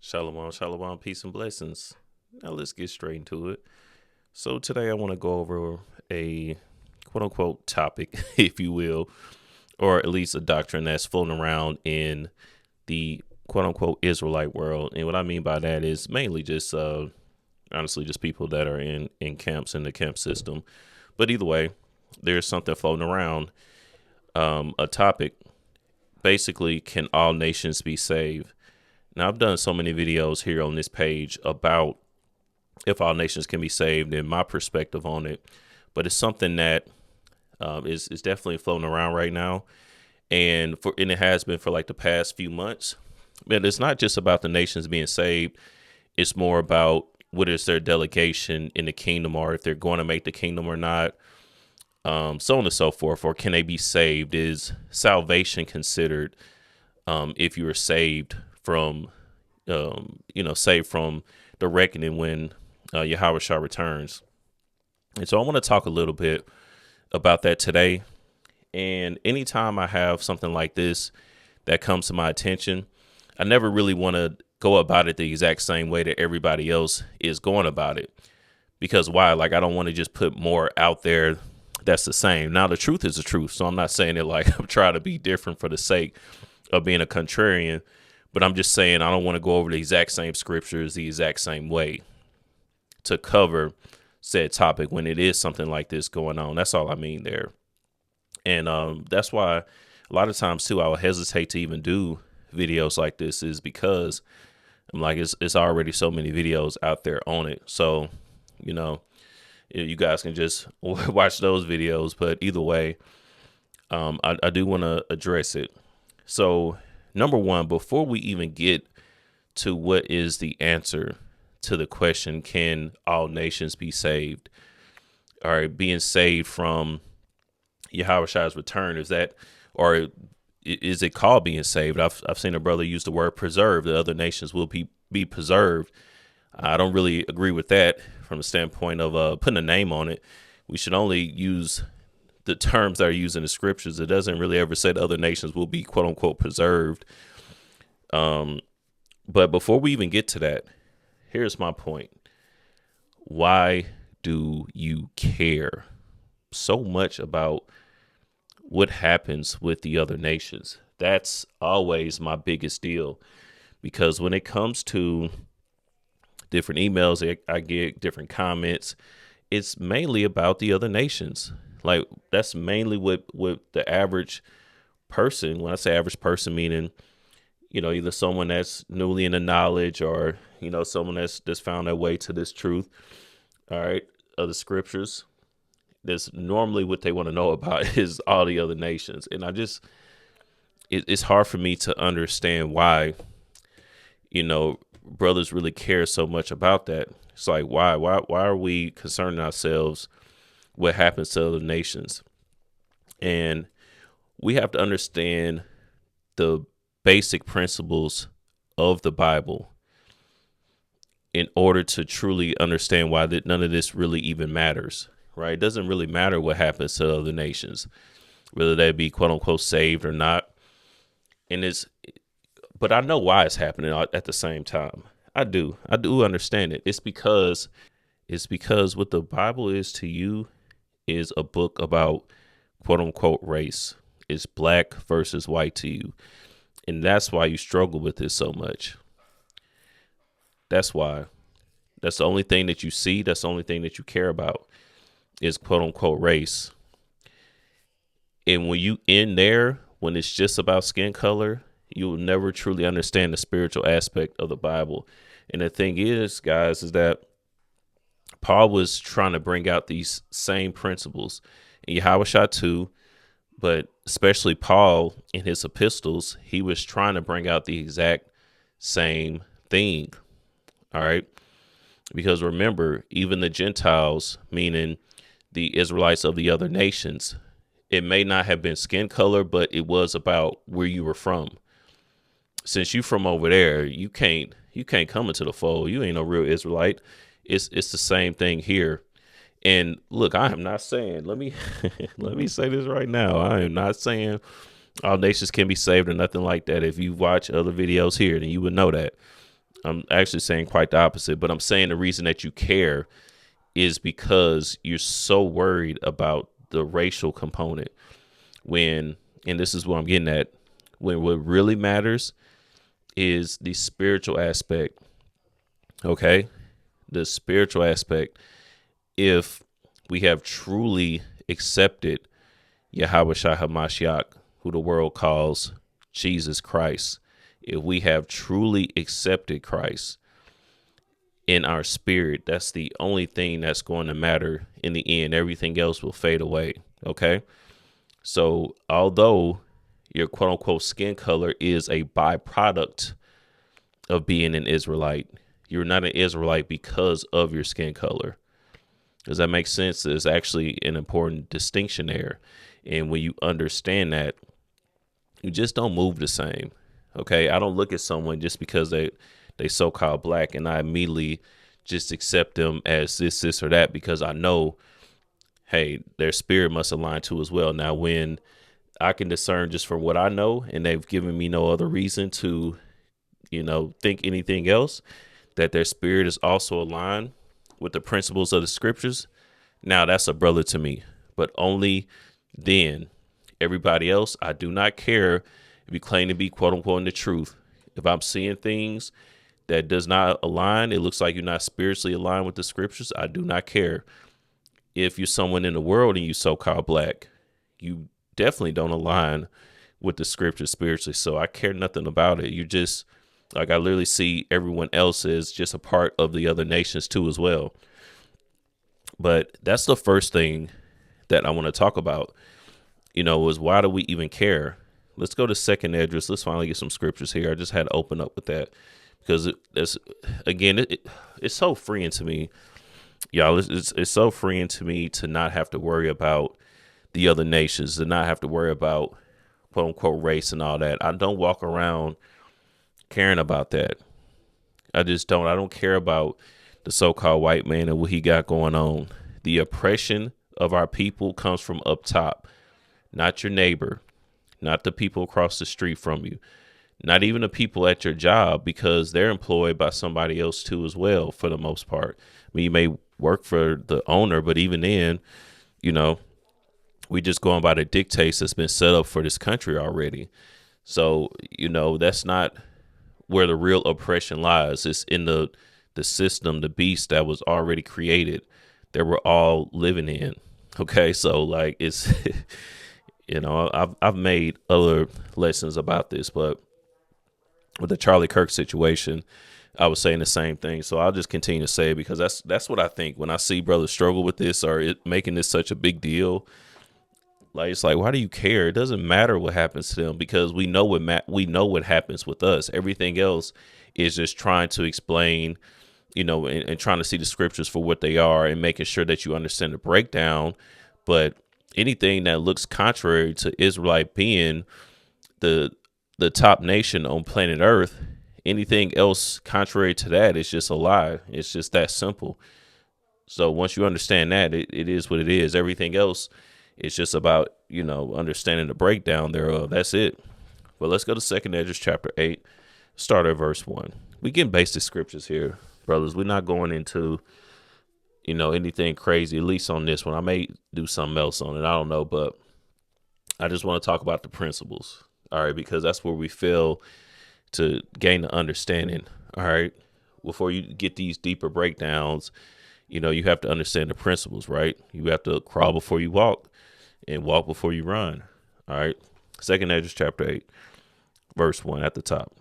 Shalom, shalom, peace and blessings. Now let's get straight into it. So today I want to go over a quote unquote topic, if you will, or at least a doctrine that's floating around in the quote unquote Israelite world. And what I mean by that is mainly just honestly just people that are in camps in the camp system. But either way, there's something floating around, a topic. Basically, can all nations be saved? Now, I've done so many videos here on this page about if all nations can be saved and my perspective on it, but it's something that is definitely floating around right now, and it has been for like the past few months. But it's not just about the nations being saved; it's more about what is their delegation in the kingdom, or if they're going to make the kingdom or not, so on and so forth. Or can they be saved? Is salvation considered if you are saved from, saved from the reckoning when Yahweh Shah returns? And so I want to talk a little bit about that today. And anytime I have something like this that comes to my attention, I never really want to go about it the exact same way that everybody else is going about it. Because why? Like, I don't want to just put more out there that's the same. Now, the truth is the truth. So I'm not saying it like I'm trying to be different for the sake of being a contrarian. But I'm just saying I don't want to go over the exact same scriptures the exact same way to cover said topic when it is something like this going on. That's all I mean there. And that's why a lot of times, too, I would hesitate to even do videos like this, is because I'm like, it's already so many videos out there on it. So, you guys can just watch those videos. But either way, I do want to address it. So, number one, before we even get to what is the answer to the question, can all nations be saved? All right, being saved from Yahweh Shai's return, is that, or is it called being saved? I've seen a brother use the word preserve, that other nations will be preserved. I don't really agree with that from the standpoint of putting a name on it. We should only use the terms that are used in the scriptures. It doesn't really ever say that other nations will be quote unquote preserved. But before we even get to that, here's my point. Why do you care so much about what happens with the other nations? That's always my biggest deal, because when it comes to different emails I get, different comments, it's mainly about the other nations. Like, that's mainly what the average person, when I say average person, meaning, either someone that's newly in the knowledge, or, someone that's found their way to this truth, all right, of the scriptures. That's normally what they want to know about, is all the other nations. And it's hard for me to understand why, brothers really care so much about that. It's like, why are we concerning ourselves what happens to other nations? And we have to understand the basic principles of the Bible in order to truly understand why none of this really even matters, right? It doesn't really matter what happens to other nations, whether they be quote unquote saved or not. But I know why it's happening at the same time. I do understand it. It's because what the Bible is to you is a book about quote unquote race. It's black versus white to you. And that's why you struggle with this so much. That's why. That's the only thing that you see. That's the only thing that you care about, is quote unquote race. And when you in there, when it's just about skin color, you will never truly understand the spiritual aspect of the Bible. And the thing is, guys, is that Paul was trying to bring out these same principles in Yahweh Shah too, but especially Paul in his epistles, he was trying to bring out the exact same thing. All right. Because remember, even the Gentiles, meaning the Israelites of the other nations, it may not have been skin color, but it was about where you were from. Since you from over there, you can't come into the fold. You ain't no real Israelite. It's the same thing here. And look, I am not saying, let me say this right now. I am not saying all nations can be saved or nothing like that. If you watch other videos here, then you would know that. I'm actually saying quite the opposite, but I'm saying the reason that you care is because you're so worried about the racial component when, and this is what I'm getting at, when what really matters is the spiritual aspect. Okay. The spiritual aspect. If we have truly accepted Yahweh Shai HaMashiach, who the world calls Jesus Christ, if we have truly accepted Christ in our spirit, that's the only thing that's going to matter in the end. Everything else will fade away. Okay. So although your quote unquote skin color is a byproduct of being an Israelite, you're not an Israelite because of your skin color. Does that make sense? There's actually an important distinction there. And when you understand that, you just don't move the same. Okay. I don't look at someone just because they so-called black and I immediately just accept them as this, or that, because I know, hey, their spirit must align too as well. Now, when I can discern just from what I know, and they've given me no other reason to, think anything else, that their spirit is also aligned with the principles of the scriptures. Now that's a brother to me, but only then. Everybody else, I do not care if you claim to be quote unquote in the truth. If I'm seeing things that does not align, it looks like you're not spiritually aligned with the scriptures, I do not care. If you're someone in the world and you so-called black, you definitely don't align with the scriptures spiritually. So I care nothing about it. You just, like, I literally see everyone else as just a part of the other nations too as well. But that's the first thing that I want to talk about, is why do we even care? Let's go to second address. Let's finally get some scriptures here. I just had to open up with that because it's so freeing to me. Y'all, it's so freeing to me to not have to worry about the other nations, to not have to worry about quote unquote race and all that. I don't walk around caring about that. I just don't. I don't care about the so-called white man and what he got going on. The oppression of our people comes from up top, not your neighbor, not the people across the street from you, not even the people at your job, because they're employed by somebody else too as well, for the most part. I mean, you may work for the owner, but even then, we just going by the dictates that's been set up for this country already. So, that's not where the real oppression lies. It's in the system, the beast that was already created, that we're all living in. Okay. So like it's, I've made other lessons about this, but with the Charlie Kirk situation, I was saying the same thing. So I'll just continue to say it because that's what I think when I see brothers struggle with this or making this such a big deal. Like, it's like, why do you care? It doesn't matter what happens to them because we know what happens with us. Everything else is just trying to explain, and trying to see the scriptures for what they are and making sure that you understand the breakdown. But anything that looks contrary to Israelite being the top nation on planet Earth, anything else contrary to that is just a lie. It's just that simple. So once you understand that, it is what it is. Everything else is just about, understanding the breakdown thereof. That's it. But let's go to 2nd Esdras chapter 8, start at verse 1. We getting basic scriptures here, brothers. We're not going into, anything crazy, at least on this one. I may do something else on it. I don't know, but I just want to talk about the principles. All right, because that's where we fail to gain the understanding. All right, before you get these deeper breakdowns, you have to understand the principles, right? You have to crawl before you walk and walk before you run. All right. 2nd Esdras chapter 8, verse 1 at the top.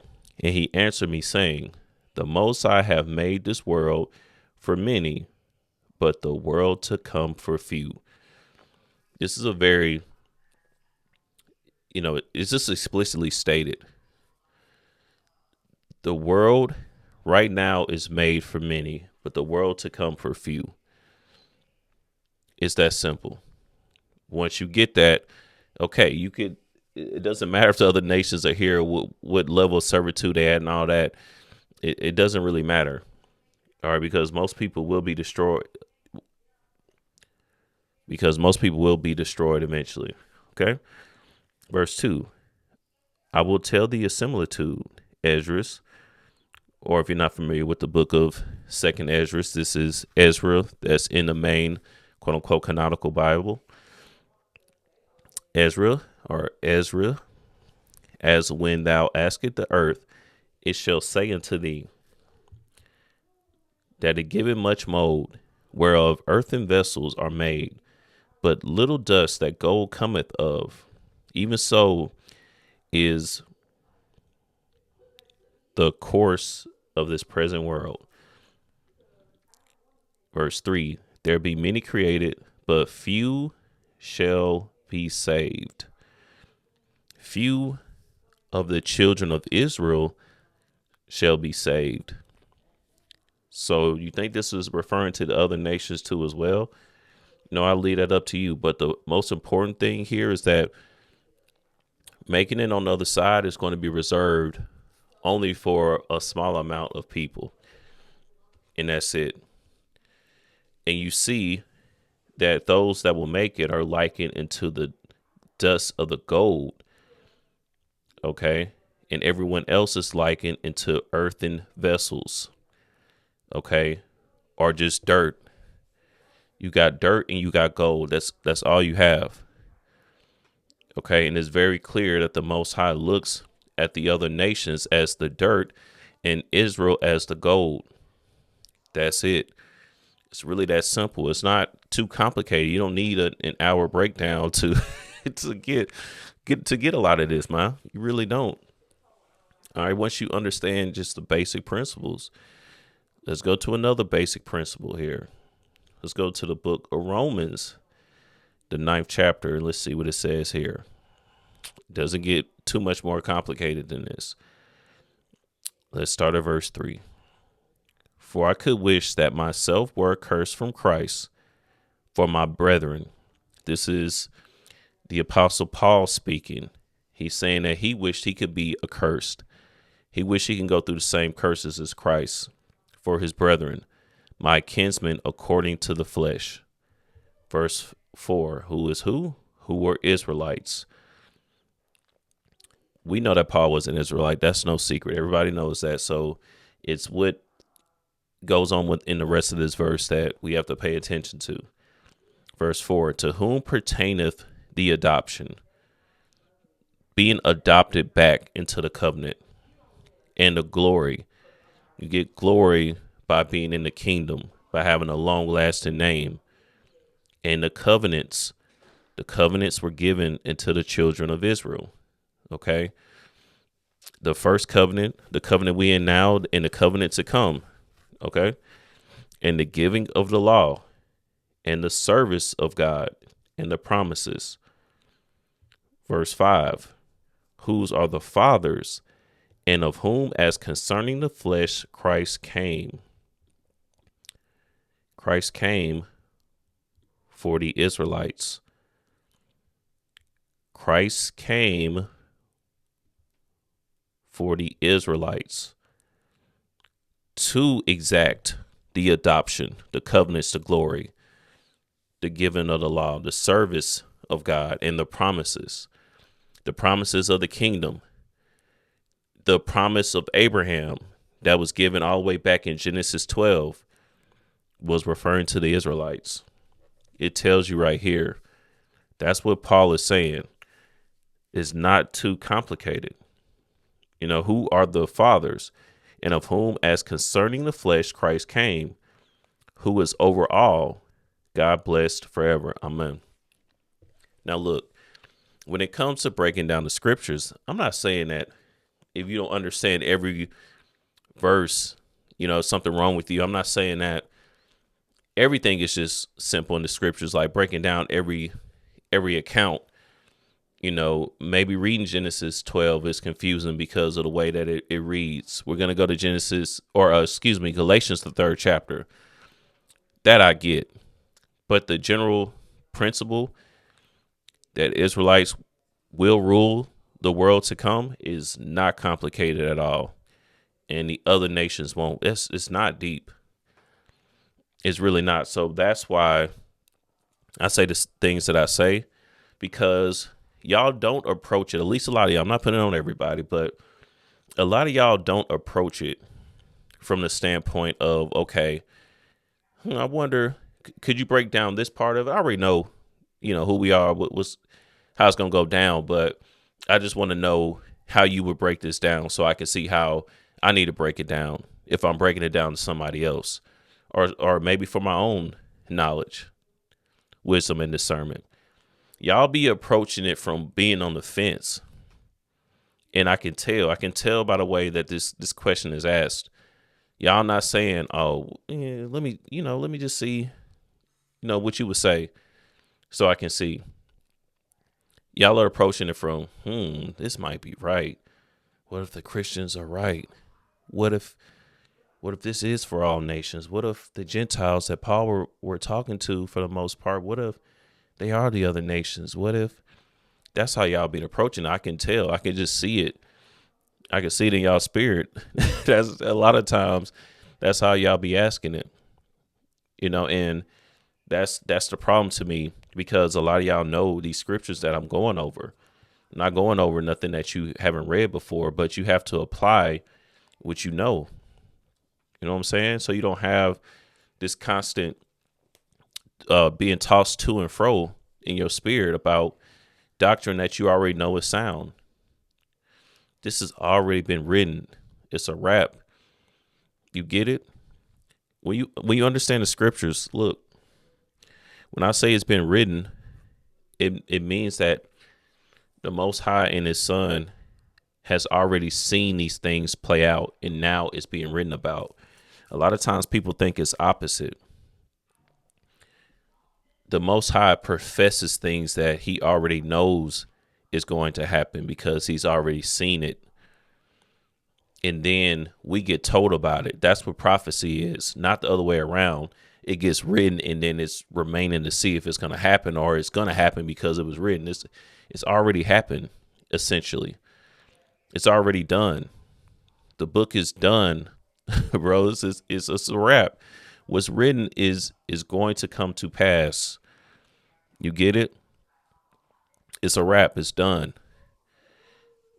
And he answered me saying, the Most High have made this world for many, but the world to come for few. This is a very, it's just explicitly stated. The world right now is made for many, but the world to come for few. It's that simple. Once you get that, okay, it doesn't matter if the other nations are here, what level of servitude they had and all that. It doesn't really matter. All right, because most people will be destroyed. Eventually. Okay. Verse 2. I will tell thee a similitude, Esdras, or if you're not familiar with the book of Second Ezra, this is Ezra that's in the main quote unquote canonical Bible. Ezra, as when thou askest the earth, it shall say unto thee, that it giveth much mold, whereof earthen vessels are made, but little dust that gold cometh of. Even so is the course of this present world. Verse 3, there be many created, but few shall be saved. Few of the children of Israel shall be saved. So you think this is referring to the other nations too as well? No, I'll leave that up to you. But the most important thing here is that making it on the other side is going to be reserved only for a small amount of people. And that's it. And you see that those that will make it are likened into the dust of the gold. Okay. And everyone else is likened into earthen vessels. Okay. Or just dirt. You got dirt and you got gold. That's all you have. Okay. And it's very clear that the Most High looks at the other nations as the dirt and Israel as the gold. That's it. It's really that simple. It's not too complicated. You don't need an hour breakdown to to get a lot of this, man. You really don't. All right. Once you understand just the basic principles, let's go to another basic principle here. Let's go to the book of Romans, the 9th chapter, and let's see what it says here. It doesn't get too much more complicated than this. Let's start at verse 3. For I could wish that myself were accursed from Christ for my brethren. This is the Apostle Paul speaking. He's saying that he wished he could be accursed. He wished he can go through the same curses as Christ for his brethren, my kinsmen according to the flesh. Verse 4, who is who? Who were Israelites. We know that Paul was an Israelite. That's no secret. Everybody knows that. So it's what goes on within the rest of this verse that we have to pay attention to. Verse 4, to whom pertaineth the adoption, being adopted back into the covenant, and the glory. You get glory by being in the kingdom, by having a long lasting name. And the covenants were given into the children of Israel. Okay. The first covenant, the covenant we in now, and the covenant to come. Okay. And the giving of the law and the service of God and the promises. Verse 5, whose are the fathers, and of whom as concerning the flesh Christ came. Christ came for the Israelites. Christ came for the Israelites to exact the adoption, the covenants, the glory, the giving of the law, the service of God, and the promises of the kingdom, the promise of Abraham that was given all the way back in Genesis 12 was referring to the Israelites. It tells you right here. That's what Paul is saying. It's not too complicated. You know, who are the fathers, and of whom as concerning the flesh Christ came, who is over all, God blessed forever. Amen. Now, look, when it comes to breaking down the scriptures, I'm not saying that if you don't understand every verse, you know, something wrong with you. I'm not saying that everything is just simple in the scriptures, like breaking down every account. You know, maybe reading Genesis 12 is confusing because of the way that it reads. We're going to go to Galatians, the 3rd chapter. That I get. But the general principle that Israelites will rule the world to come is not complicated at all. And the other nations won't. It's not deep. It's really not. So that's why I say the things that I say, because y'all don't approach it. At least a lot of y'all. I'm not putting it on everybody, but a lot of y'all don't approach it from the standpoint of, okay, I wonder, could you break down this part of it? I already know, who we are, how it's going to go down, but I just want to know how you would break this down so I can see how I need to break it down if I'm breaking it down to somebody else, or maybe for my own knowledge, wisdom, and discernment. Y'all be approaching it from being on the fence. And I can tell by the way that this question is asked. Y'all not saying, oh, yeah, let me just see, what you would say so I can see. Y'all are approaching it from, this might be right. What if the Christians are right? What if this is for all nations? What if the Gentiles that Paul were talking to for the most part, what if they are the other nations? What if that's how y'all be approaching it? I can tell. I can just see it. I can see it in y'all spirit. That's a lot of times that's how y'all be asking it, and that's the problem to me, because a lot of y'all know these scriptures that I'm going over. I'm not going over nothing that you haven't read before, but you have to apply what you know. You know what I'm saying? So you don't have this constant being tossed to and fro in your spirit about doctrine that you already know is sound. This has already been written. It's a wrap. You get it? When you understand the scriptures, look, when I say it's been written, it means that the Most High and His Son has already seen these things play out, and now it's being written about. A lot of times people think it's opposite. The Most High professes things that He already knows is going to happen because He's already seen it. And then we get told about it. That's what prophecy is, not the other way around. It gets written and then it's remaining to see if it's going to happen, or it's going to happen because it was written. It's already happened, essentially. It's already done. The book is done, bro. It's a wrap. What's written is going to come to pass. You get it? It's a wrap. It's done.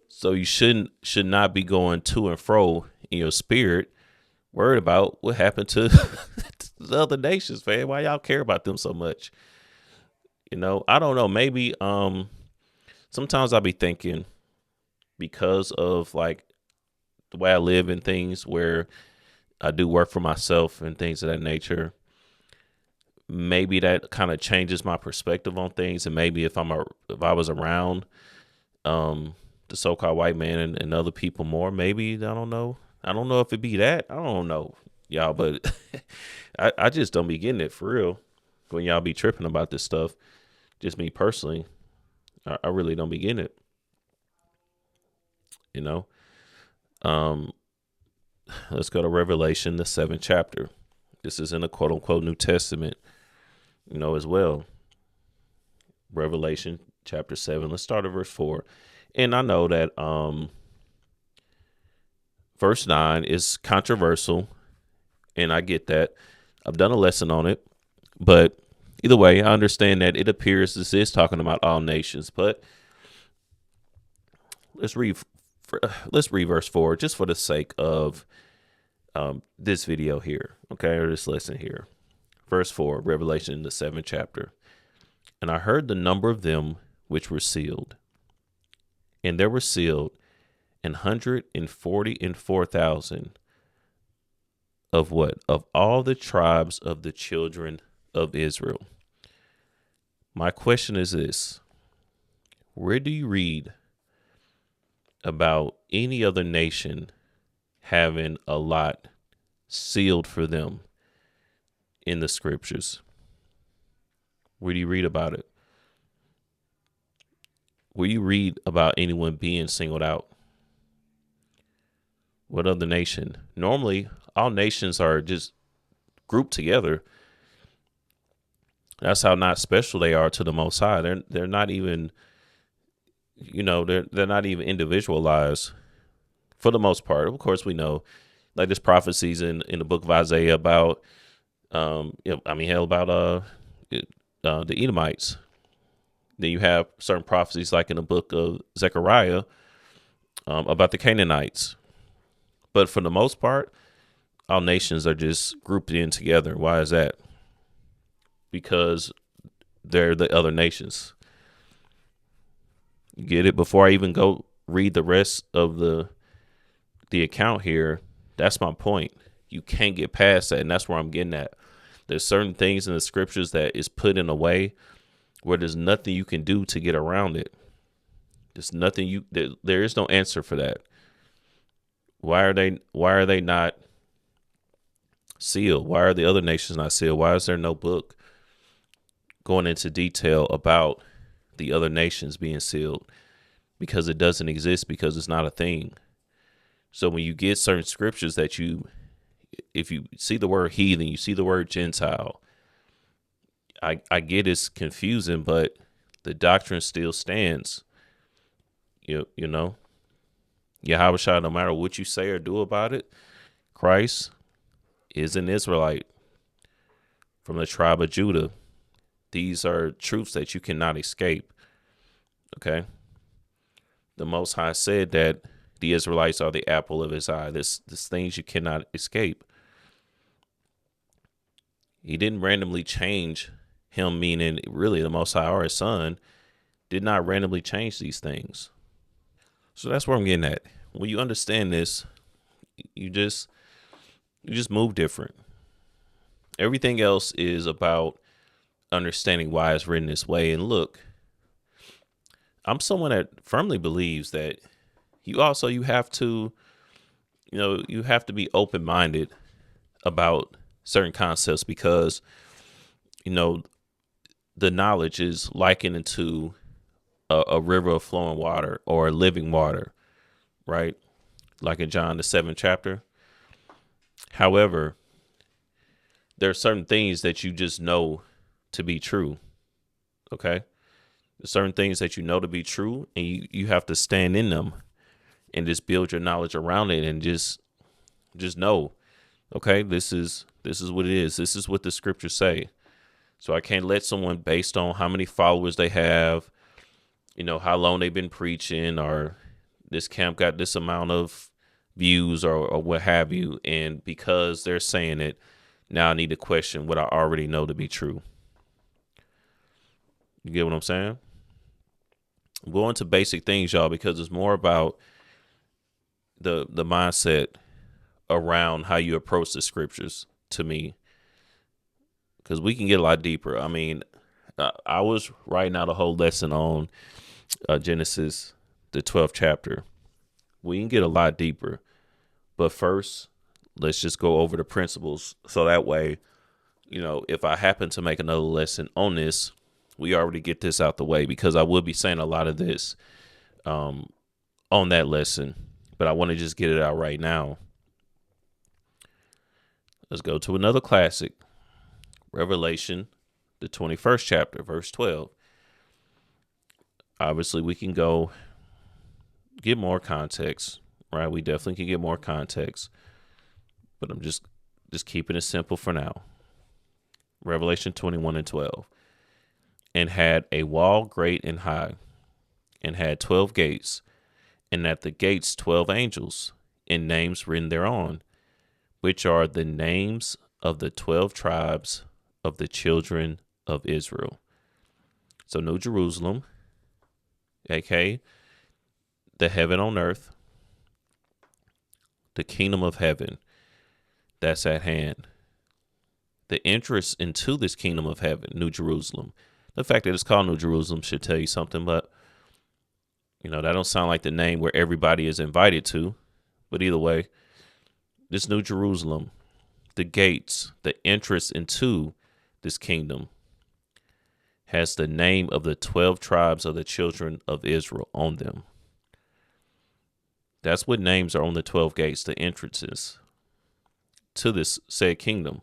So you should not be going to and fro in your spirit, worried about what happened to the other nations, man. Why y'all care about them so much? I don't know. Maybe sometimes I'll be thinking, because of like the way I live and things where I do work for myself and things of that nature, maybe that kind of changes my perspective on things. And maybe if I was around the so-called white man and other people more, maybe, I don't know if it'd be that. I don't know, y'all, but I just don't be getting it for real when y'all be tripping about this stuff. Just me personally, I really don't be getting it. Let's go to Revelation, the 7th chapter. This is in the quote unquote New Testament, as well. Revelation chapter 7. Let's start at verse 4. And I know that verse 9 is controversial, and I get that. I've done a lesson on it, but either way, I understand that it appears this is talking about all nations. But let's read verse 4 just for the sake of this video here, okay, or this lesson here. Verse 4, Revelation, the 7th chapter. And I heard the number of them which were sealed. And there were sealed 144,000 of what? Of all the tribes of the children of Israel. My question is this: where do you read about any other nation having a lot sealed for them in the scriptures? Where do you read about it? Where you read about anyone being singled out? What other nation? Normally, all nations are just grouped together. That's how not special they are to the Most High. They're not even, they're not even individualized for the most part. Of course, we know, like there's prophecies in the book of Isaiah about, about the Edomites. Then you have certain prophecies like in the book of Zechariah about the Canaanites. But for the most part, all nations are just grouped in together. Why is that? Because they're the other nations. You get it? Before I even go read the rest of the account here, that's my point. You can't get past that, and that's where I'm getting at. There's certain things in the scriptures that is put in a way where there's nothing you can do to get around it. There's nothing there is no answer for that. Why are they not sealed? Why are the other nations not sealed? Why is there no book going into detail about the other nations being sealed? Because it doesn't exist, because it's not a thing. So when you get certain scriptures that if you see the word heathen, you see the word Gentile, I get it's confusing, but the doctrine still stands. You know, Yahushua, no matter what you say or do about it, Christ is an Israelite from the tribe of Judah. These are truths that you cannot escape. Okay. The Most High said that the Israelites are the apple of his eye. This things you cannot escape. He didn't randomly change him, meaning really the Most High or his son did not randomly change these things. So that's where I'm getting at. When you understand this, you just move different. Everything else is about understanding why it's written this way. And look, I'm someone that firmly believes that you have to be open-minded about certain concepts, because, the knowledge is likened to a river of flowing water or living water, right? Like in John, the 7th chapter. However, there are certain things that you just know to be true. Okay. There's certain things that you know to be true, and you have to stand in them and just build your knowledge around it, and just know, okay, this is what it is. This is what the scriptures say. So I can't let someone, based on how many followers they have, how long they've been preaching, or this camp got this amount of views or what have you, and because they're saying it, now I need to question what I already know to be true. You get what I'm saying? I'm going to basic things, y'all, because it's more about the mindset around how you approach the scriptures, to me, because we can get a lot deeper. I mean, I was writing out a whole lesson on Genesis, the 12th chapter. We can get a lot deeper, but first, let's just go over the principles, so that way, if I happen to make another lesson on this, we already get this out the way, because I will be saying a lot of this on that lesson, but I want to just get it out right now. Let's go to another classic, Revelation, the 21st chapter, verse 12. Obviously, we can go get more context, right? We definitely can get more context, but I'm just keeping it simple for now. Revelation 21:12. And had a wall great and high, and had 12 gates, and at the gates 12 angels, and names written thereon, which are the names of the 12 tribes of the children of Israel. So New Jerusalem, aka the heaven on earth, the kingdom of heaven, that's at hand. The entrance into this kingdom of heaven, New Jerusalem. The fact that it's called New Jerusalem should tell you something, but that don't sound like the name where everybody is invited to. But either way, this New Jerusalem, the gates, the entrance into this kingdom, has the name of the 12 tribes of the children of Israel on them. That's what names are on the 12 gates, the entrances to this said kingdom.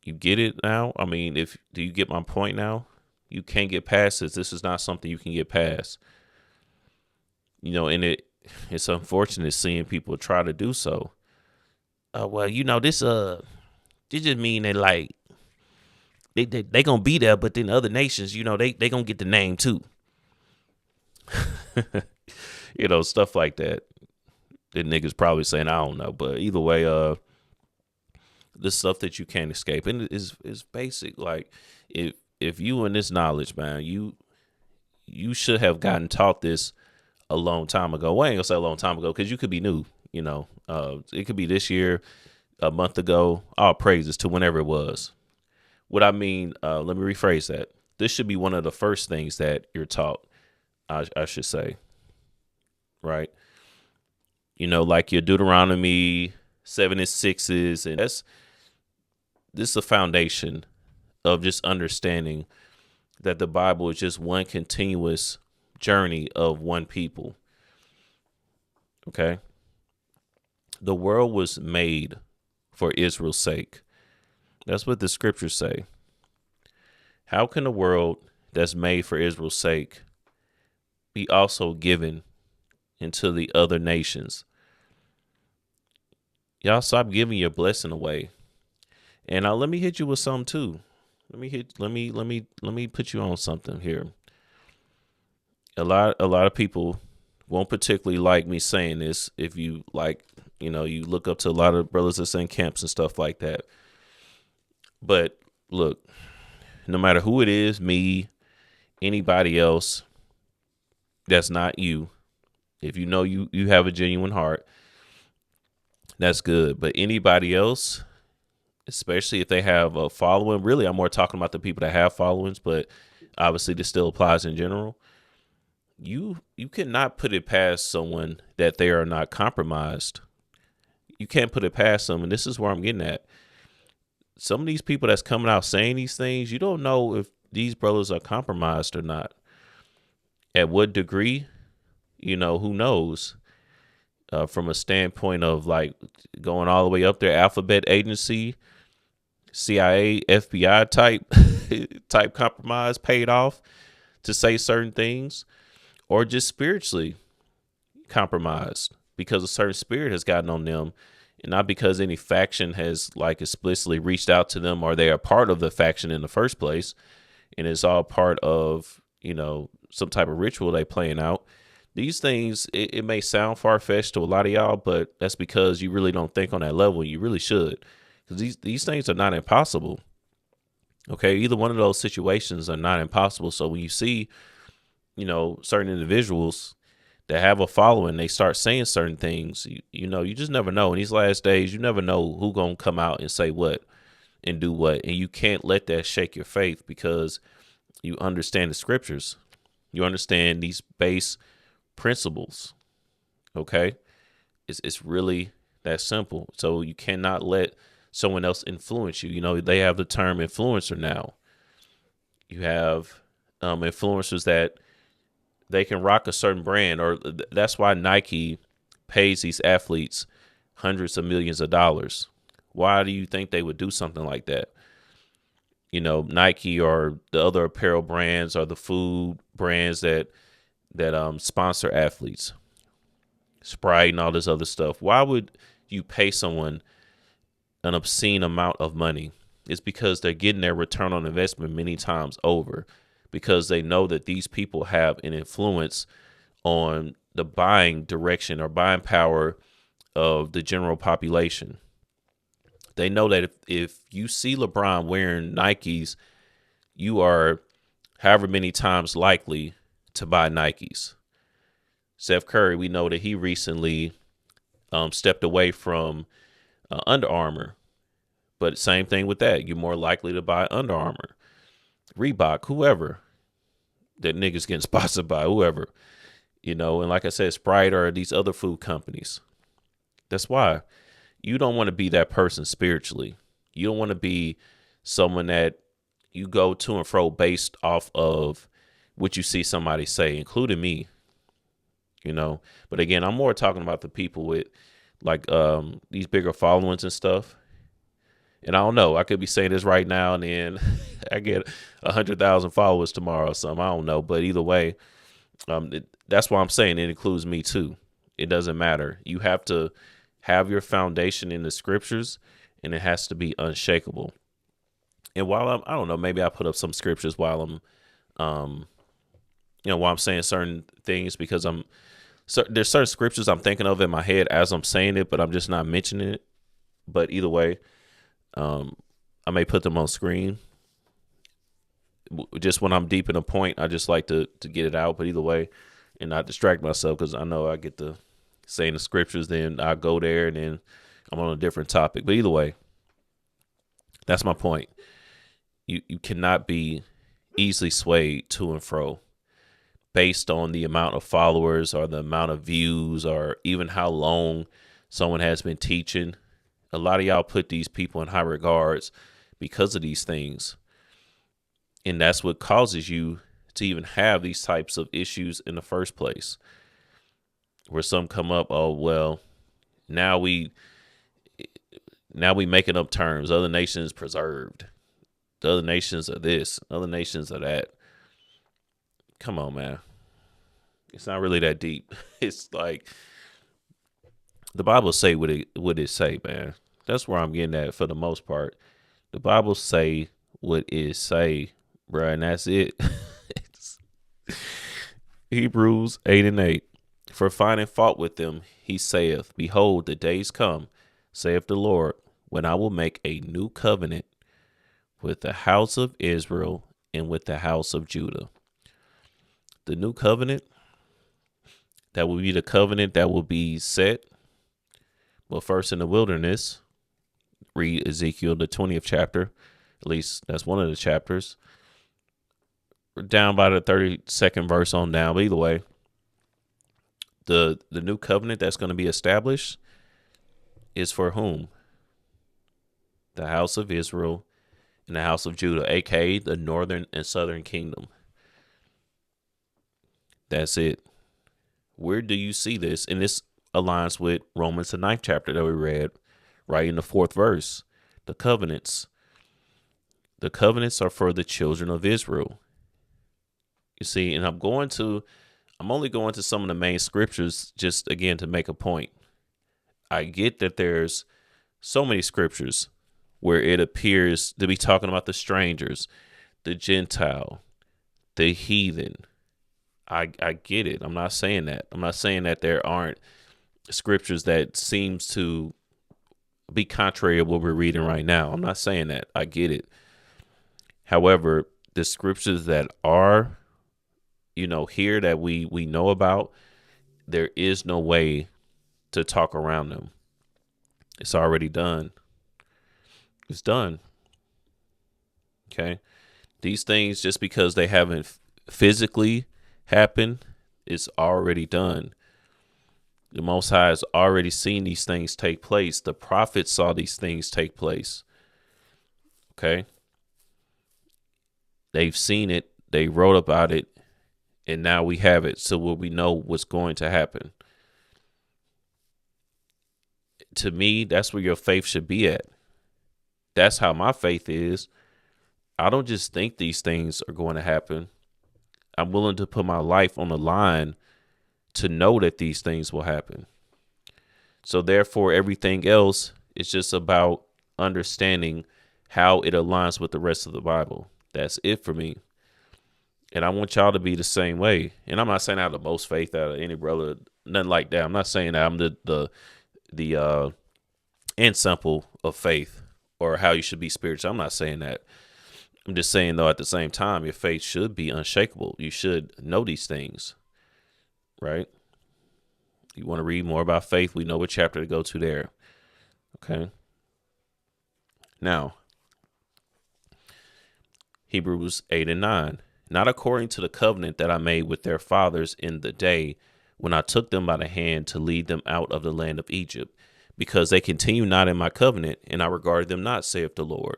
You get it now? I mean, do you get my point now? You can't get past this. This is not something you can get past. And it's unfortunate seeing people try to do so. Well, this just mean that, like, they gonna be there, but then other nations, they gonna get the name too. Stuff like that. The niggas probably saying, I don't know. But either way, the stuff that you can't escape. And is basic. Like if you in this knowledge, man, you should have gotten taught this a long time ago. Well, I ain't gonna say a long time ago, because you could be new, it could be this year, a month ago, all praises to whenever it was. What I mean, let me rephrase that. This should be one of the first things that you're taught, I should say, right? Like your Deuteronomy 7 and 6s, and this is a foundation of just understanding that the Bible is just one continuous journey of one people. Okay? The world was made for Israel's sake. That's what the scriptures say. How can a world that's made for Israel's sake be also given into the other nations? Y'all stop giving your blessing away. And now let me hit you with something too. Let me put you on something here. A lot of people won't particularly like me saying this. If you you look up to a lot of brothers that's in camps and stuff like that. But look, no matter who it is, me, anybody else that's not you, if you have a genuine heart, that's good. But anybody else, especially if they have a following, really, I'm more talking about the people that have followings, but obviously this still applies in general. You cannot put it past someone that they are not compromised. You can't put it past them. And this is where I'm getting at. Some of these people that's coming out saying these things, you don't know if these brothers are compromised or not. At what degree, who knows? From a standpoint of like going all the way up there, alphabet agency, CIA, FBI type compromise paid off to say certain things, or just spiritually compromised because a certain spirit has gotten on them, and not because any faction has like explicitly reached out to them or they are part of the faction in the first place. And it's all part of, some type of ritual they playing out. These things, it may sound far-fetched to a lot of y'all, but that's because you really don't think on that level. You really should, because these things are not impossible. Okay, either one of those situations are not impossible. So when you see, certain individuals that have a following, they start saying certain things, you just never know. In these last days, you never know who gonna come out and say what and do what. And you can't let that shake your faith, because you understand the scriptures. You understand these base principles. Okay, it's really that simple. So you cannot let someone else influence you. They have the term influencer now. You have influencers that they can rock a certain brand, or that's why Nike pays these athletes hundreds of millions of dollars. Why do you think they would do something like that? Nike or the other apparel brands or the food brands that sponsor athletes, Sprite and all this other stuff. Why would you pay someone an obscene amount of money? It's because they're getting their return on investment many times over, because they know that these people have an influence on the buying direction or buying power of the general population. They know that if you see LeBron wearing Nikes, you are however many times likely to buy Nikes. Steph Curry, we know that he recently stepped away from Under Armour. But same thing with that. You're more likely to buy Under Armour, Reebok, whoever that niggas getting sponsored by, whoever. And like I said, Sprite or these other food companies. That's why. You don't want to be that person spiritually. You don't want to be someone that you go to and fro based off of what you see somebody say, including me, But again, I'm more talking about the people with like these bigger followings and stuff. And I don't know, I could be saying this right now and then I get 100,000 followers tomorrow or something. I don't know. But either way, that's why I'm saying it includes me too. It doesn't matter. You have to have your foundation in the scriptures, and it has to be unshakable. And while I don't know, maybe I put up some scriptures while I'm saying certain things, because I'm So there's certain scriptures I'm thinking of in my head as I'm saying it, but I'm just not mentioning it. But either way, I may put them on screen. Just when I'm deep in a point, I just like to get it out. But either way, and not distract myself, because I know I get to saying the scriptures, then I go there, and then I'm on a different topic. But either way, that's my point. You cannot be easily swayed to and fro based on the amount of followers or the amount of views or even how long someone has been teaching. A lot of y'all put these people in high regards because of these things. And that's what causes you to even have these types of issues in the first place. Where some come up, oh, well, now we making up terms. Other nations preserved. The other nations are this. Other nations are that. Come on, man. It's not really that deep. It's like the Bible say what it say, man. That's where I'm getting at for the most part. The Bible say what it say, bruh, and that's it. Hebrews 8:8. For finding fault with them, he saith, behold, the days come, saith the Lord, when I will make a new covenant with the house of Israel and with the house of Judah. The new covenant, that will be the covenant that will be set. Well, first in the wilderness, read Ezekiel, the 20th chapter. At least that's one of the chapters. Down by the 32nd verse on down. But either way, the new covenant that's going to be established is for whom? The house of Israel and the house of Judah, aka the northern and southern kingdom. That's it. Where do you see this? And this aligns with Romans, the 9th chapter that we read, right in the 4th verse. The covenants. The covenants are for the children of Israel. You see, and I'm only going to some of the main scriptures just, again, to make a point. I get that there's so many scriptures where it appears to be talking about the strangers, the Gentile, the heathen. I get it. I'm not saying that. I'm not saying that there aren't scriptures that seems to be contrary to what we're reading right now. I'm not saying that. I get it. However, the scriptures that are, here that we know about, there is no way to talk around them. It's already done. It's done. Okay. These things, just because they haven't physically happened, it's already done. The Most High has already seen these things take place. The prophets saw these things take place. Okay. They've seen it. They wrote about it. And now we have it. So we know what's going to happen. To me, that's where your faith should be at. That's how my faith is. I don't just think these things are going to happen. I'm willing to put my life on the line to know that these things will happen. So therefore, everything else is just about understanding how it aligns with the rest of the Bible. That's it for me. And I want y'all to be the same way. And I'm not saying I have the most faith out of any brother, nothing like that. I'm not saying that I'm the end sample of faith or how you should be spiritual. I'm not saying that. I'm just saying, though, at the same time, your faith should be unshakable. You should know these things, right? You want to read more about faith? We know what chapter to go to there. Okay. Now, Hebrews 8:9. Not according to the covenant that I made with their fathers in the day when I took them by the hand to lead them out of the land of Egypt, because they continue not in my covenant, and I regarded them not, saith the Lord.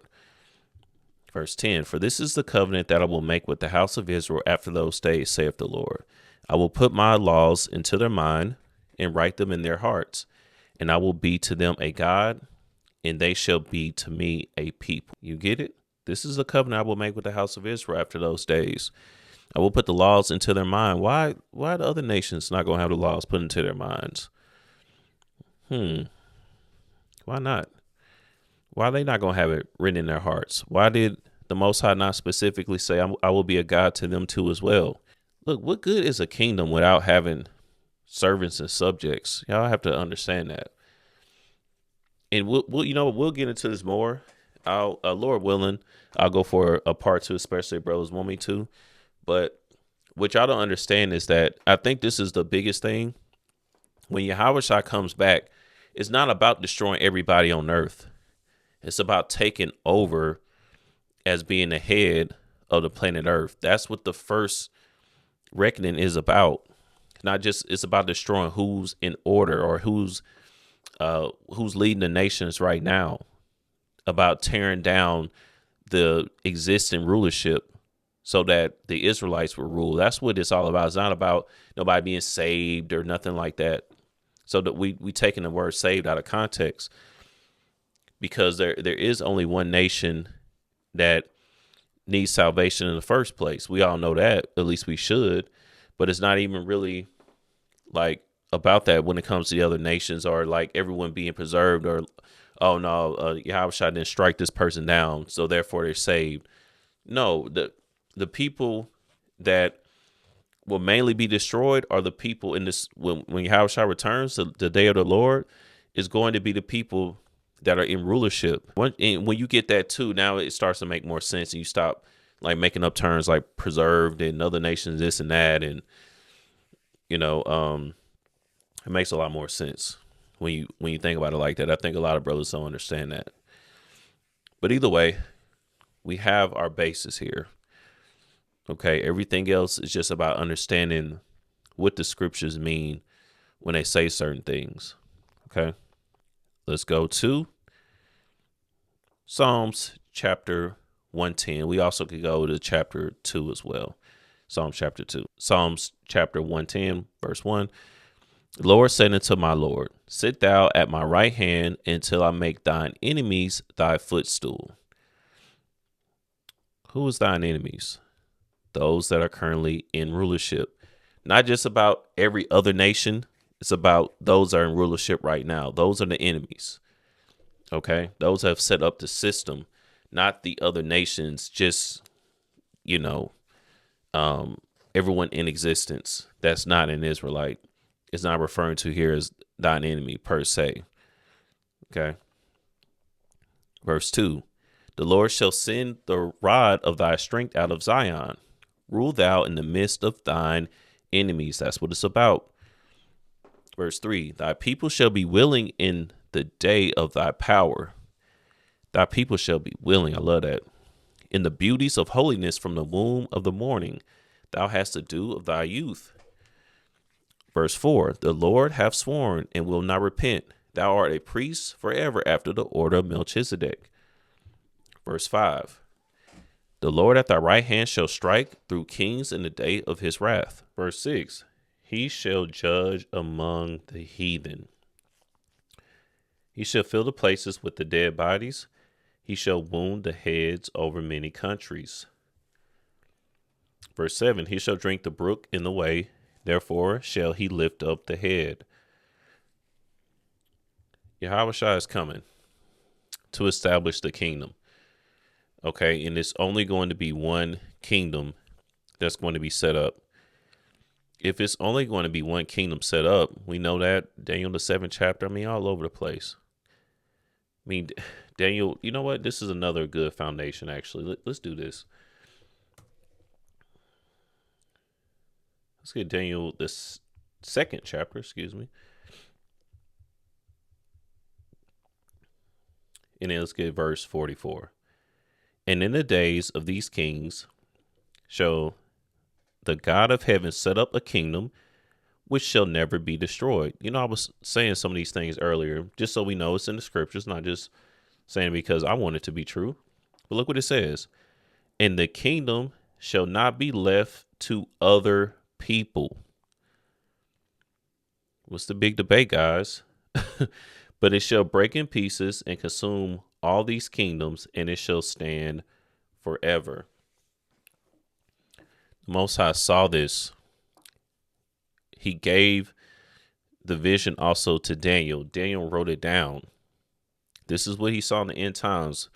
Verse 10, for this is the covenant that I will make with the house of Israel after those days, saith the Lord. I will put my laws into their mind and write them in their hearts, and I will be to them a God, and they shall be to me a people. You get it? This is the covenant I will make with the house of Israel after those days. I will put the laws into their mind. Why are the other nations not going to have the laws put into their minds? Why not? Why are they not going to have it written in their hearts? Why did the Most High not specifically say, I will be a God to them too as well? Look, what good is a kingdom without having servants and subjects. Y'all have to understand that. And we'll get into this more. I'll, Lord willing, I'll go for a part 2, especially if brothers want me to. But what y'all don't understand is that I think this is the biggest thing. When Yahushua comes back, it's not about destroying everybody on earth. It's about taking over as being the head of the planet Earth. That's what the first reckoning is about. Not just it's about destroying who's in order or who's leading the nations right now. About tearing down the existing rulership so that the Israelites will rule. That's what it's all about. It's not about nobody being saved or nothing like that. So that we taking the word saved out of context, because there is only one nation that needs salvation in the first place. We all know that, at least we should, but it's not even really like about that when it comes to the other nations, or like everyone being preserved, or oh no, Yahweh didn't strike this person down, so therefore they're saved. No, the people that will mainly be destroyed are the people in this when Yahweh returns, the day of the Lord is going to be the people that are in rulership. When you get that too, now it starts to make more sense, and you stop like making up terms like preserved and other nations, this and that, and it makes a lot more sense when you think about it like that. I think a lot of brothers don't understand that. But either way, we have our basis here. Okay, everything else is just about understanding what the scriptures mean when they say certain things. Okay, let's go to Psalms chapter 110. We also could go to chapter 2 as well. Psalms chapter 2. Psalms chapter 110, verse 1. The Lord said unto my Lord, sit thou at my right hand until I make thine enemies thy footstool. Who is thine enemies? Those that are currently in rulership. Not just about every other nation. It's about those that are in rulership right now. Those are the enemies. Okay? Those have set up the system, not the other nations, just, everyone in existence that's not an Israelite is not referring to here as thine enemy per se. Okay? Verse 2. The Lord shall send the rod of thy strength out of Zion. Rule thou in the midst of thine enemies. That's what it's about. Verse 3. Thy people shall be willing in the day of thy power. Thy people shall be willing. I love that. In the beauties of holiness from the womb of the morning, thou hast the dew of thy youth. Verse 4. The Lord hath sworn and will not repent. Thou art a priest forever after the order of Melchizedek. Verse 5. The Lord at thy right hand shall strike through kings in the day of his wrath. Verse 6. He shall judge among the heathen. He shall fill the places with the dead bodies. He shall wound the heads over many countries. Verse 7. He shall drink the brook in the way. Therefore shall he lift up the head. Yahushua is coming to establish the kingdom. Okay, and it's only going to be one kingdom that's going to be set up. If it's only going to be one kingdom set up, we know that Daniel, the 7th chapter, all over the place. Daniel, you know what? This is another good foundation, actually. Let's do this. Let's get Daniel, the 2nd chapter, And then let's get verse 44. And in the days of these kings shall the God of heaven set up a kingdom which shall never be destroyed. I was saying some of these things earlier, just so we know it's in the scriptures, not just saying because I want it to be true. But look what it says. And the kingdom shall not be left to other people. What's the big debate, guys? But it shall break in pieces and consume all these kingdoms, and it shall stand forever. The Most High saw this. He gave the vision also to Daniel. Daniel wrote it down. This is what he saw in the end times,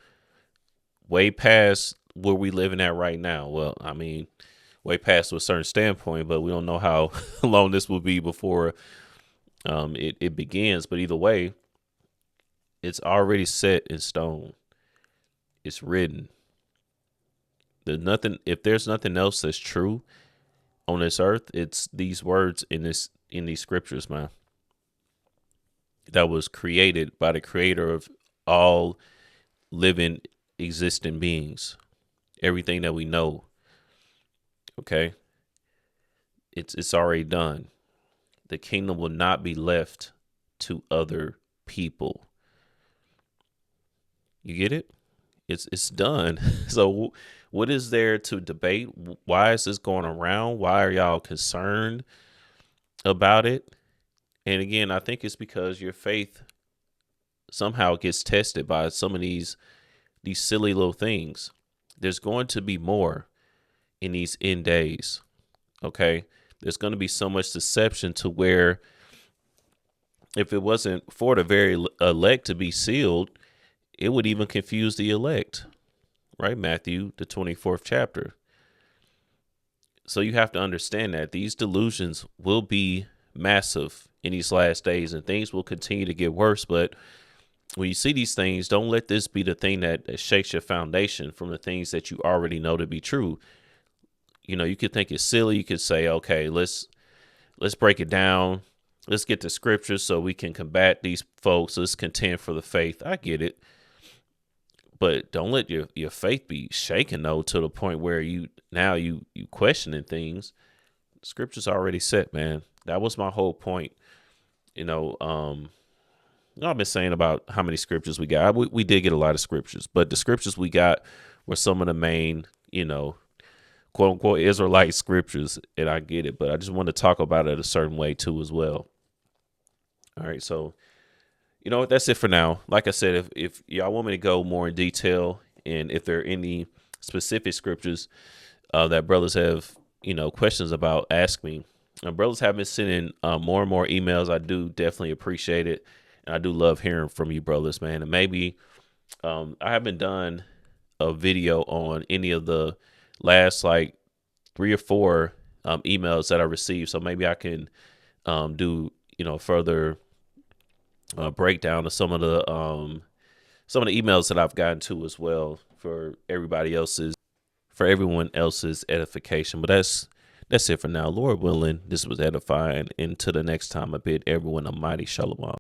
way past where we living at right now. Well, way past to a certain standpoint, but we don't know how long this will be before it begins. But either way, it's already set in stone. It's written. There's nothing. If there's nothing else that's true on this earth, it's these words in these scriptures, man. That was created by the creator of all living, existing beings. Everything that we know. Okay. It's already done. The kingdom will not be left to other people. You get it? It's done. So what is there to debate? Why is this going around? Why are y'all concerned about it? And again, I think it's because your faith somehow gets tested by some of these silly little things. There's going to be more in these end days. Okay. There's going to be so much deception to where if it wasn't for the very elect to be sealed, it would even confuse the elect, right? Matthew, the 24th chapter. So you have to understand that these delusions will be massive in these last days and things will continue to get worse. But when you see these things, don't let this be the thing that shakes your foundation from the things that you already know to be true. You know, you could think it's silly. You could say, okay, let's break it down. Let's get the scriptures so we can combat these folks. Let's contend for the faith. I get it. But don't let your faith be shaken, though, to the point where you questioning things. Scripture's already set, man. That was my whole point. I've been saying about how many scriptures we got. We did get a lot of scriptures, but the scriptures we got were some of the main, quote unquote Israelite scriptures, and I get it, but I just want to talk about it a certain way too as well. All right, so you know what? That's it for now. Like I said, if y'all want me to go more in detail, and if there are any specific scriptures that brothers have, questions about, ask me. Brothers have been sending more and more emails. I do definitely appreciate it, and I do love hearing from you, brothers, man. And maybe I haven't done a video on any of the last like 3 or 4 emails that I received, so maybe I can do further breakdown of some of the emails that I've gotten to as well for everyone else's edification. But that's it for now. Lord willing, this was edifying. Until the next time, I bid everyone a mighty shalom.